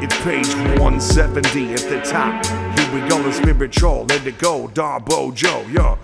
It's page 170 at the top. Here we go, the spiritual, let it go, DarBoJo, yeah.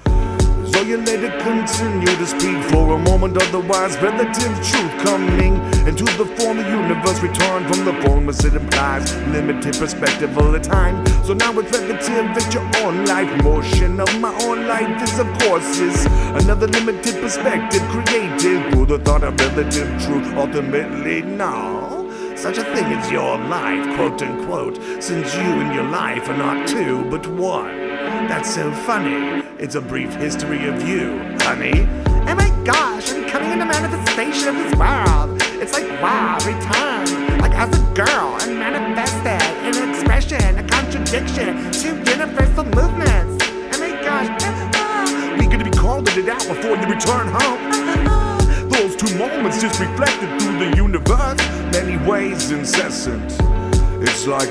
So you let it continue to speak for a moment, otherwise relative truth coming into the form of universe, return from the formless, it implies limited perspective all the time. So now it's relative that your own life motion of my own life is of course is another limited perspective created through the thought of relative truth. Ultimately, no such a thing as your life, quote unquote, since you and your life are not two but one. That's so funny. It's a brief history of you, honey. Oh my gosh, I'm coming in the manifestation of this world. It's like, wow, return. Like as a girl, I'm manifested in an expression, a contradiction to universal movements. Oh my gosh, we gonna be calling it out before you return home. Those two moments just reflected through the universe, many ways incessant. It's like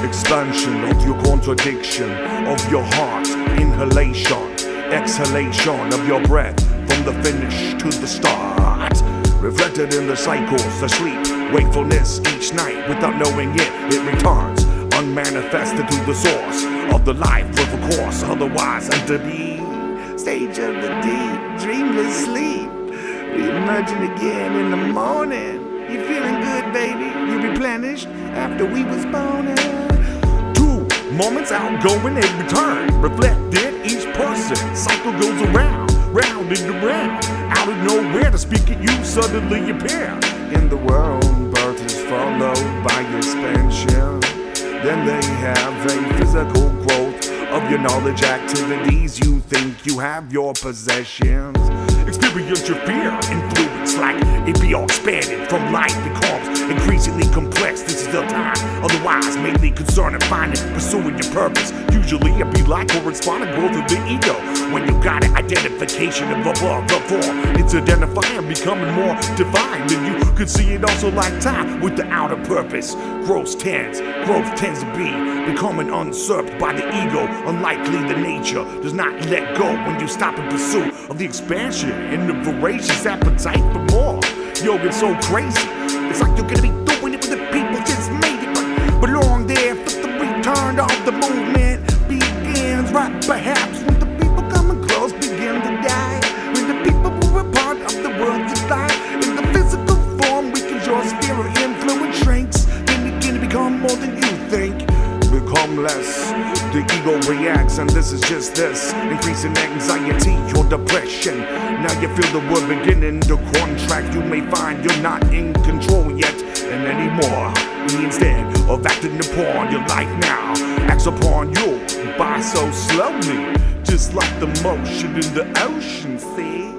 expansion of your contradiction, of your heart, inhalation, exhalation of your breath, from the finish to the start. Reflected in the cycles, the sleep, wakefulness each night, without knowing it, it returns, unmanifested to the source of the life of a course, otherwise under the stage of the deep, dreamless sleep. Re-emerging again in the morning. You feeling good, baby? You replenished after we was born. 2 moments outgoing and return, reflected each person. Cycle goes around, round and around. Out of nowhere to speak at you suddenly appear. In the world, birth is followed by expansion. Then they have a physical growth of your knowledge activities. You think you have your possessions. Experience your fear, influence like it be all expanded from life becomes increasingly complex. This is the time, otherwise mainly concerned in finding, pursuing your purpose. Usually it be like corresponding growth of the ego. When you got it, identification of above the form. It's identifying, becoming more divine. And you could see it also like time with the outer purpose. Growth tends to be becoming usurped by the ego. Unlikely the nature does not let go when you stop in pursuit of the expansion and the voracious appetite for more. Yo, it's so crazy. It's like you're gonna be doing it when the people just made it, but belong there for the return of the movement begins. Right, perhaps when the people coming close begin to die. When the people who were part of the world decline. In the physical form, weakens your spirit, influence shrinks. Then you're gonna become more than you think. Become less, the ego reacts, and this is just this, increasing anxiety or depression. Now you feel the world beginning to contract. You may find you're not in control yet and anymore. Instead of acting upon your life now, acts upon you by so slowly, just like the motion in the ocean, see?